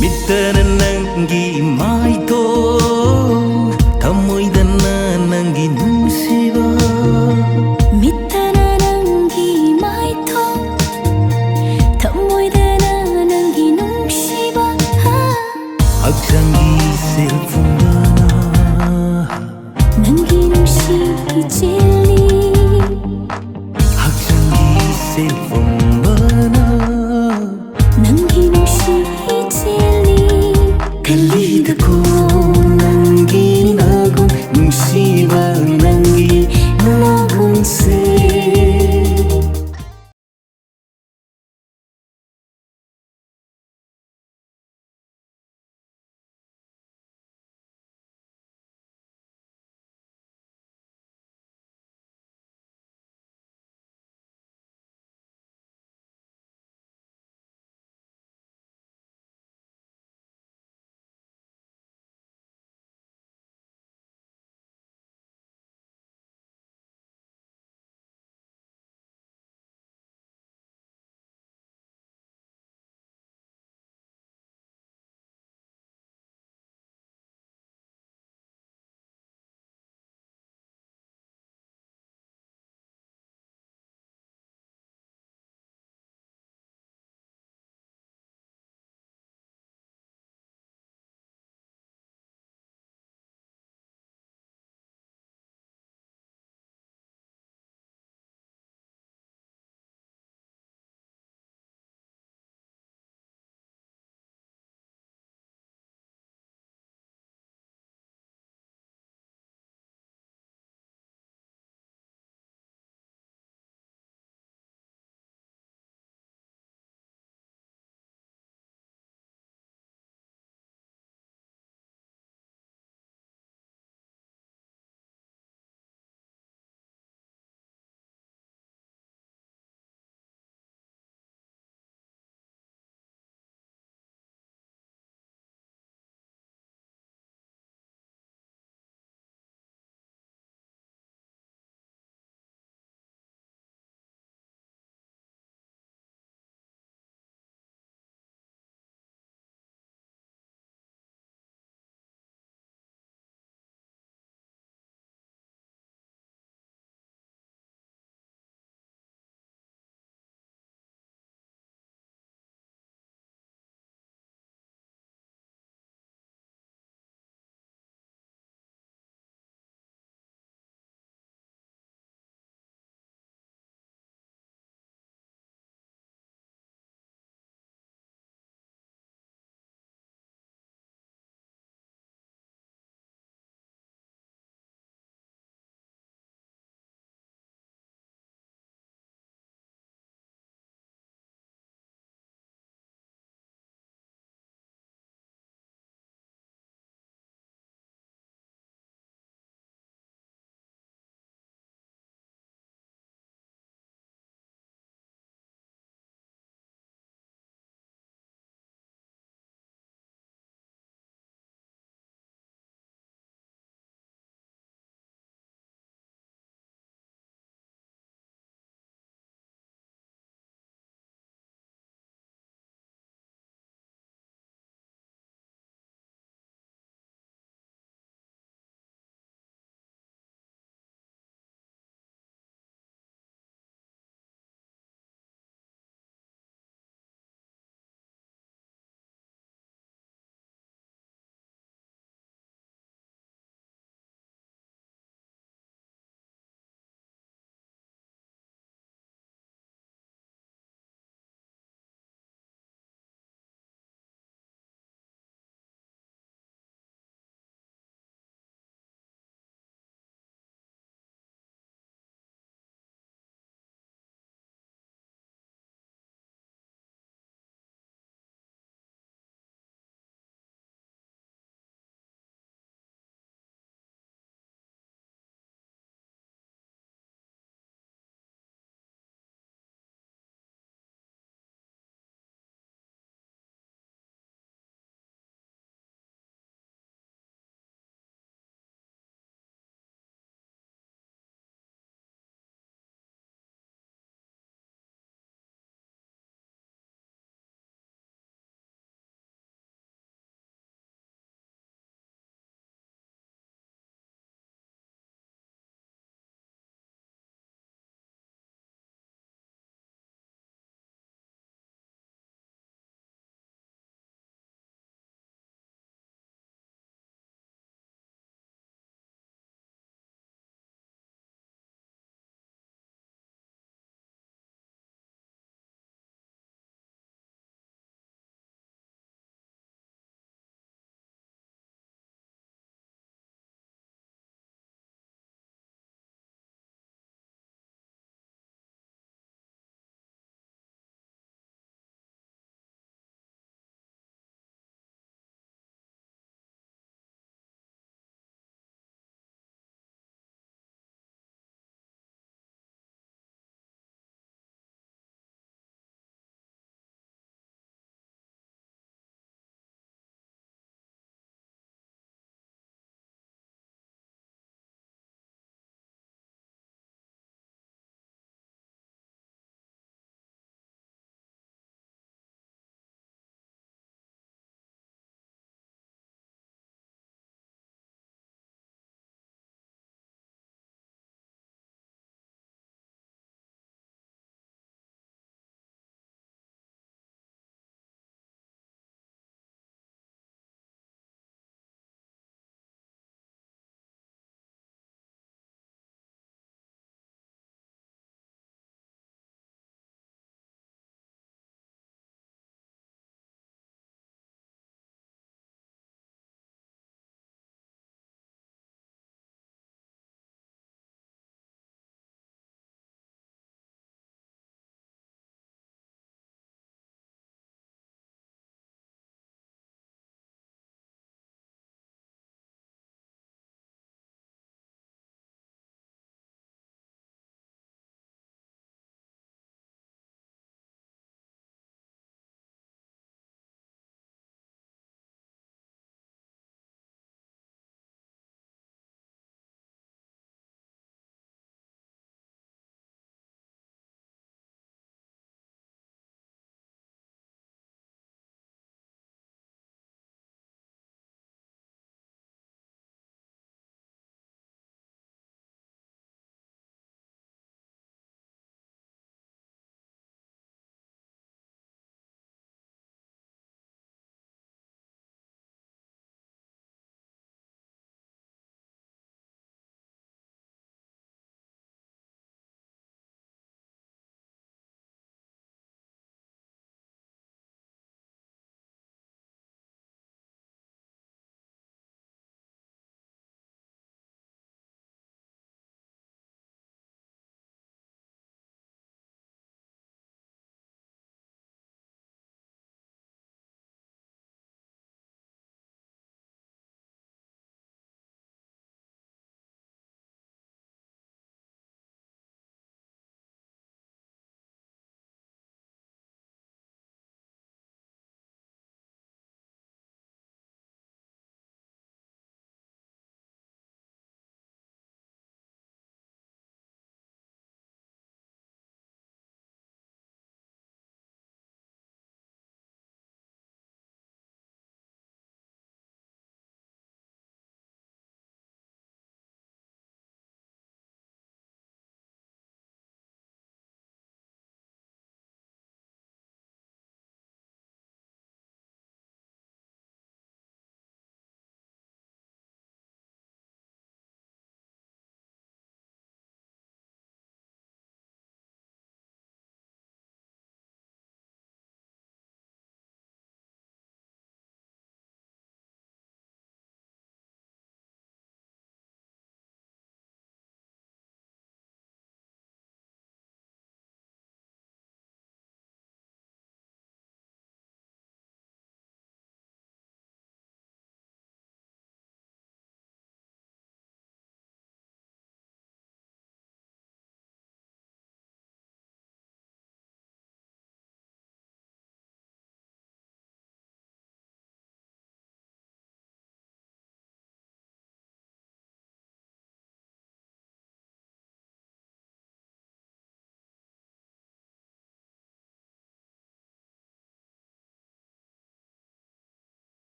Mitana nangi mai to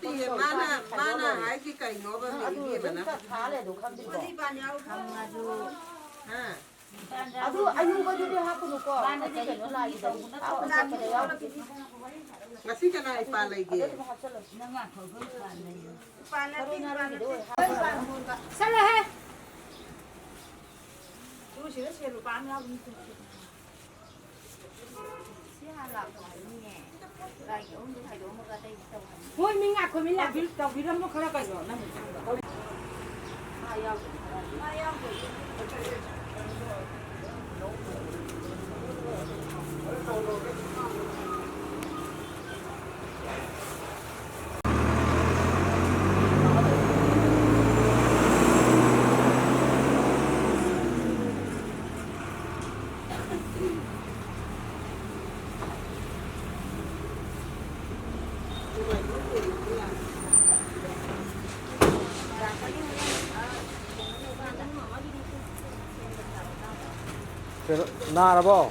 띠에 마나 아이기가 이거가 이게 많아. 잘해도 감지 거. 아. 아주 아유가들이 하고 놓고 많이 놀라기다. 아우 나기래요. Ngasika ipala 이게. 살라해. Thôi mình ngạc mình làm việc đầu việc nó khá cái rồi nó mình Na là bao?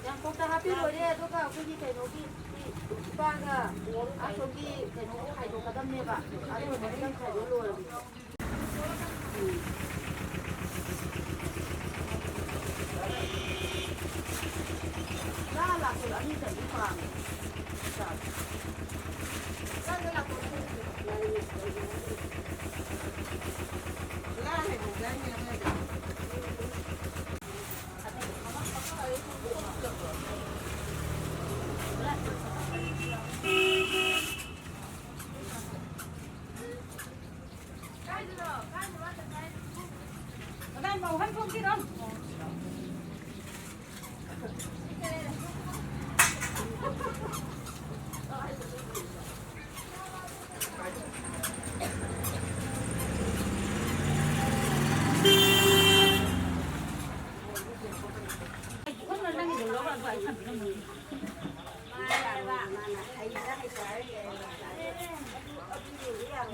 Yang kota happy rồi đấy, tôi bảo cái gì thầy nó đi ba cả, à xong đi thầy nó khai đồ cả đâm nè bà, à rồi mới đang khai đồ rồi. Ra là cái anh thầy đi làm. Ra là đây màu hân không kia đâu.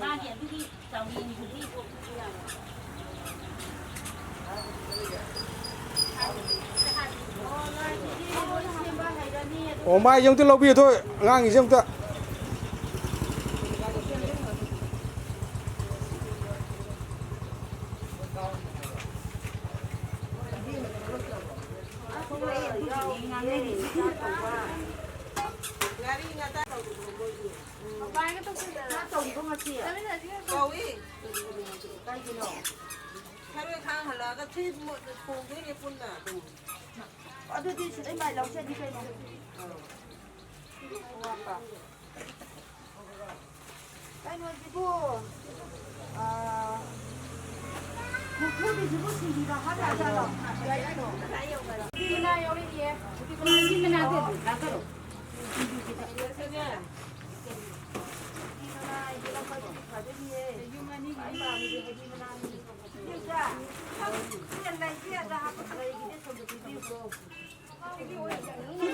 Ba hiện đi chào đi đi. Ủa mai giống tới lâu bia thôi, ngang gì giống ta. trồng có mà chị ạ. Cầu ý. 하루에 강 하려가 티 뭐 공들이 뿐나 또. 어디 지금 말 나오셔 đi cây này. Cái này chị cô cô đi chị cô gì đó hát ra rồi. Đi này ở đây đi. đi mình ăn được đã rồi.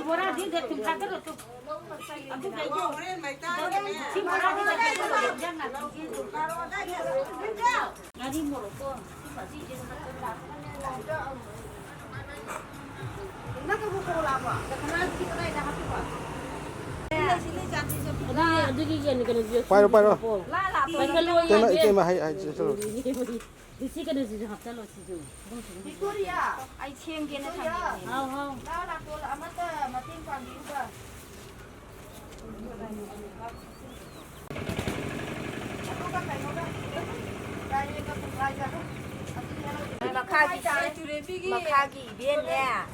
Bora di deh tim kata lo tuh. Aku kayak gitu. Si bora di deh lo jangan. Ngadi moroko. Si pasti dia kata Nó cái cô làm à? Là cái này cái này là hấp dẫn. Quay rồi, quay rồi. Phải cái lôi Cái mà hay cho rồi. đi xí cái này gì học cho lo xí rồi. Victoria, ai xem cái này thằng gì? Không. Đó là cô là mất mà tin quan điểm cơ. Makagi bien nè.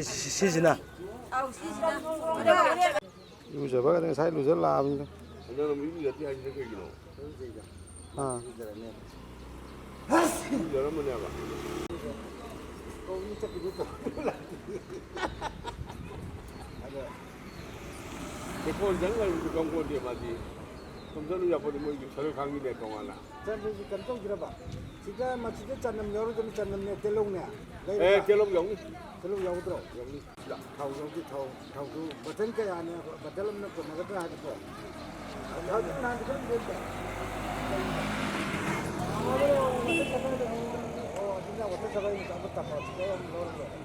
시즈나. 이거 저거 그냥 사이로 저 라면. 너는 미국이 어떻게 하지 생각이노? 아. 여러 번 해봐. 대포 장갈 우리 경고대 맞지? 좀 전에 잡아도 뭐 이게 저를 강의대 동안아. 자, 이제 깜짝 들어봐. 지가 마치게 짠남 여러 좀 짠남네 텔롱네 에 결혼 영 텔롱 여우들어 여기 타우 여기 타우도 버튼 게 아니야 버틀은 거 나가도 하지 거 나도 나한테 좀 된다 진짜 어떤 사람이 잘못다 봐 지금 너를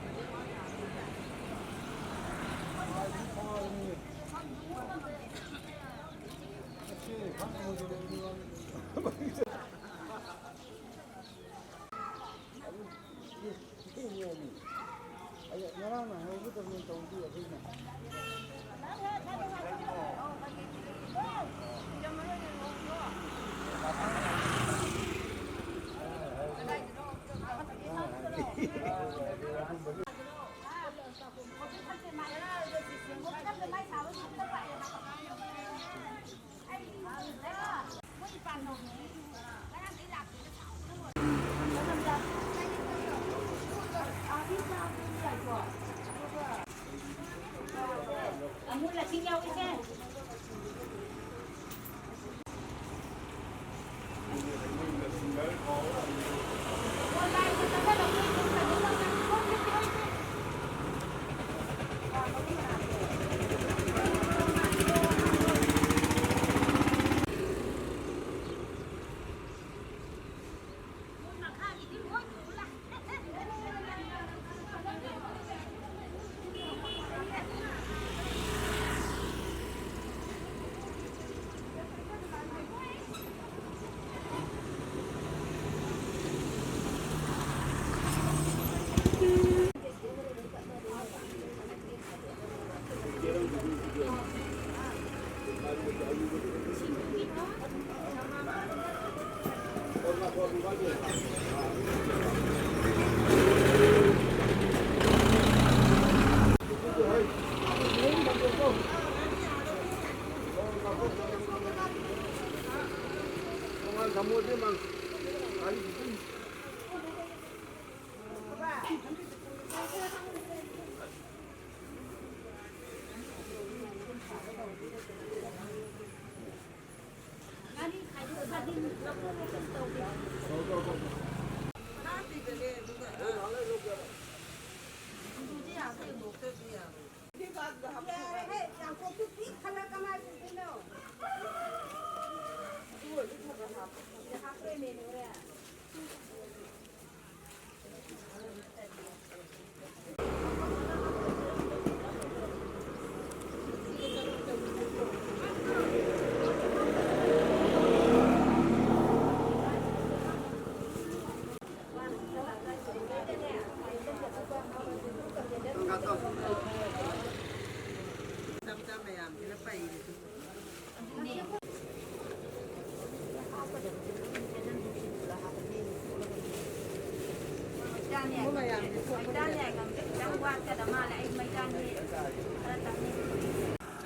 Muốn là xin nhau cái xe.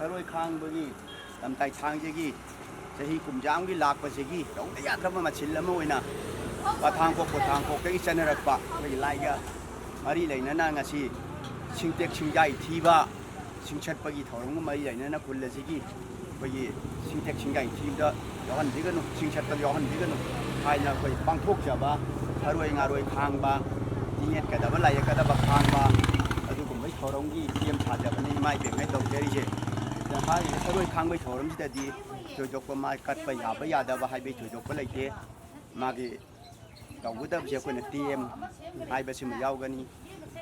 Saroi khang bagi tam tai chang jegi sahi kumjam gi lak pa segi dong ya thama ma chil lama oina pathang ko kai chanarak pa bai lai ga mari leina na ngasi singtek singjai thiba singchat pagi thorong mari leina na khul segi bai singtek singjai thibda yohan diganu singchat ta yohan diganu haina koi pangthok jaba saroi ngaroi khang ba tinget ka da ba lai ka da ba khang ba adu kum bai thorong gi tiam tha jabani mai be mai dong jeri je hai saroi khang bai thoram sidadi chojok pa mai kat pa ya ba ya da ba hai bai chojok pa laite magi gawudab je ko na tm hai ba sim yaw gani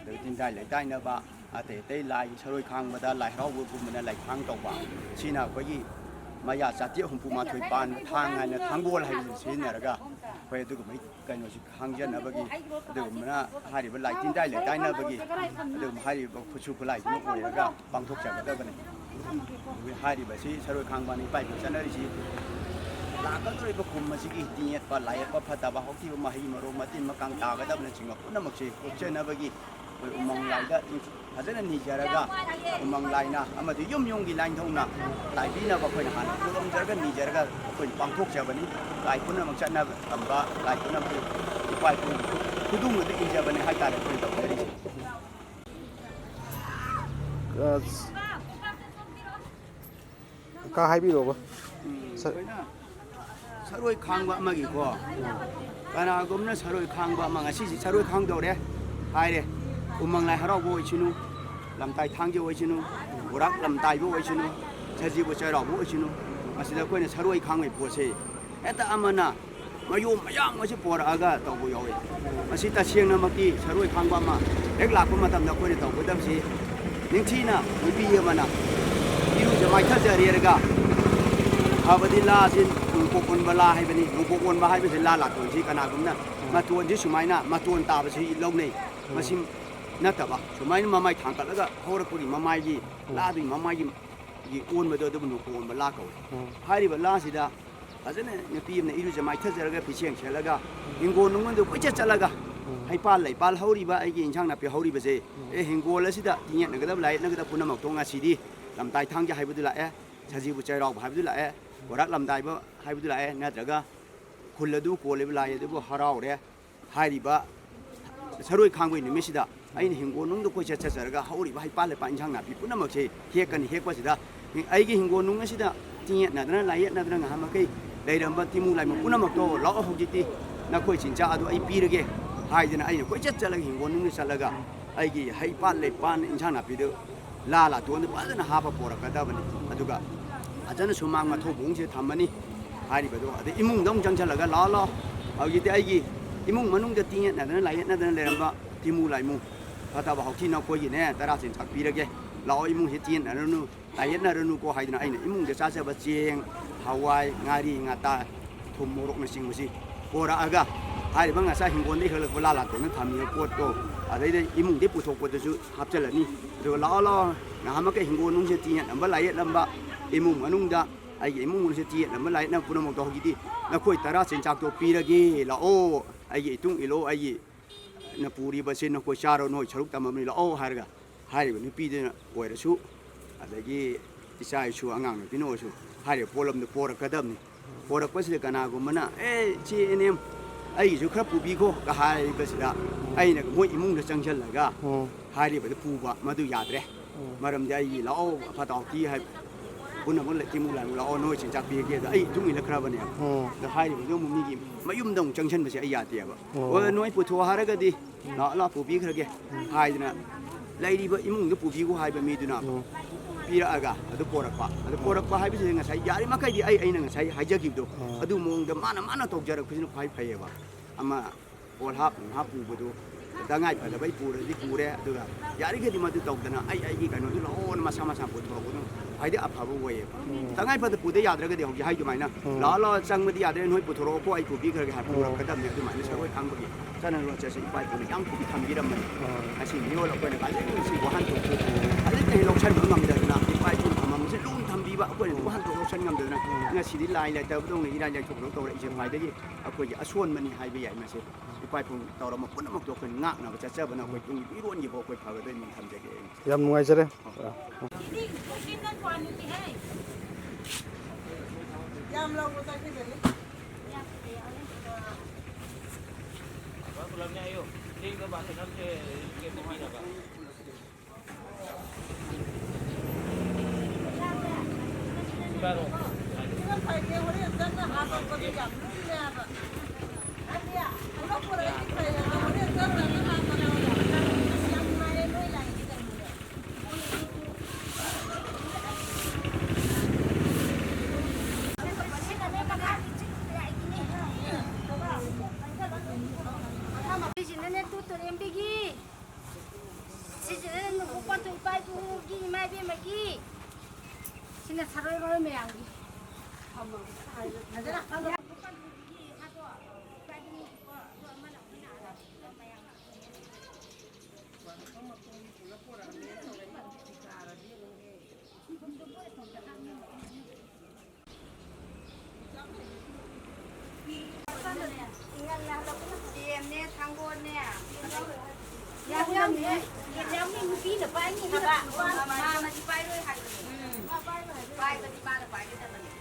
de tin dai lai dai na ba ate te lai saroi khang ba da lai raw bu bu na lai khang taw ba sina ko gi maya chati hum pu ma thoi pan thang hai na thang bol hai sin na raga pai du ko mai kai no si khang jan na ba gi de na hari ba lai tin dai lai dai na ba gi de hari ba phuchu ko lai no ko raga bang thok cha ba da ba ne hari ba si saroi khang ba ni pai ko chanari si la ka roi ba kum ma si gi tiet pa lai pa phata ba hoki ma hi ma ro ma tin ma kang ta ga da na chinga puna mak si ko chen na ba gi umang lai da fazana ni jaraga umang lai na amadi yum yong gi lai thong na lai bi na ba khoi na han ko dom jaraga ni jaraga khoi pang thok cha ba ni lai puna mak chan na amba lai puna pai ku kudung de in ja ba ni hai ta le khoi ta ri ka hai bi ro ba saroi khangba amagi ko kana gomna saroi khangba amanga si saroi khangdore haire umang lai harau bo ichinu lamtai thangje bo ichinu burak lamtai bo ichinu chaji bo chairau bo ichinu masida koine saroi khangwe pose eta amana mayum mayang masi pora aga tawbo yawe masita siang namaki saroi khangba ma ek lakpa matam na koine tawbo damsi ningthina nipi amana iru jamai thajariga habadi la sin nungpokon bala haibani nungpokon ba haibasi la la ton si kana gumna matun ji sumaina matun ta ba si lognei masim nataba sumaina mamai thangkalaga horakuri mamai gi la du mamai gi on ba do nungpokon bala ka hari ba la sida ajane nipi ne iru jamai thajaraga picheng chelaga hingo nungon do koche chalaga hai pal lai pal hauri ba ai gi inchang na pe hauri ba je e hingo la sida tinya nagadab lai nagada punamak tonga sidi lamtai thangja haibudu la e chaji bu chai rok haibudu la e warak lamdai ba haibudu la e natraga khuladu koleb la e du harau re hairi ba saroi khangbai ni mesida ain hingo nung do ko cha cha ga hauri ba hai pal pa inchang na pi punamak che hekan hekwa sida ai gi hingo nung sida tinya na dana lai na dana nga ma kai dai ram ba timu lai ma punamak to lo hojiti na koi chincha adu ai pirage hai dana ai ko cha cha la hingo nung ni salaga ai gi hai pal le pan inchang na pi do la la to ba dana ha ba pora ka da bani aduga ajana sumang ma tho bung se thamani hari ba do ade imung dong jang chalaga la la agi te ai gi imung manung da tinya na dana lai na dana le ram ba timu lai mu ata ba hokti na ko gi ne tara sin chak pirage la imung he tien na nu lai na nu ko hai dana ai na imung de sa sa ba cheng hawai ngari ngata thum morok na sing musi pora aga hari ba nga sa hingon de helak la la to na thami ko to adai de imung de puthok ko de su hapchalani do la la na ma ke hingon nung se tinya na ba lai lamba imung manung da ai imung se tinya na ba lai na punamok to gi di na khoi tara sin chak to pirage la o ai itung ilo ai na puri ba sin na ko charo noi charuk tamam la o harga hari ba ni pi de oira su adagi isai su angang ni no su hari polam de pora kadam ni pora pasile kana go mana chi enem ai su khra pu bi ko ka hai ba sida ai na mo imung da changchal laga hari ba de pu ba madu yadre maram de ai la o pha taw ti hai punna mon le ti mu la la o noi chin chak pi ge da ai tung ni la khra ba ne da hari ba yo mu mi gi mayum dong changchan ba se ai ya te ba o noi pu tho haraga di la pu bi khra ge hai na lai ri ba imung de pu bi ko hai ba mi du na pira aga adu porakpa hai bisi nga sai yari makai di ai na nga sai hajagi do adu mong da mana tok jarak pisino phai phai ba ama ol hap pu bodo dangai pa da bai pura di pure adu ga yari ke di madu tok dana ai gi kano di lo on ma sama pu do bodo hai de apha bo we ba dangai pa da pu de yadra ga de hogi hai ju mai na la chang ma di yadra noi pu thoro ko ai pu bi khar ga ha pu ka dam ne du mai na sai khang ba gi sana lo cha sai pai pu yang pu tham gi ram mai asi ni lo ko na ka le si wa han to ai de lo chan ngam de na pai pu tham ma se lung tham bi ba ko wa han to lo chan ngam de na nga si di lai lai ta bu dong ni rai lai thok lo to lai je mai de gi a ko gi a suan mani hai bi yai ma se pai pu to ro ma pu na ma to ko ngak na ba cha cha ba na ko tung bi ron gi bo ko pha ga de ni tham je ge yam nuai jare yam lo ko ta ki de Pulang ayo, ini ke bahasa nanti ke mana pak? Baru. kan phai ke hore zan na ha ko de yam lu ya ba adia ulo pura ki phai na hore zan na ha ko na yam mare noi lai ki kan Sini sarai me yang yang ni mungkin apa ni? Apa? Masih pai dulu hari. Pai tapi pai pai kita.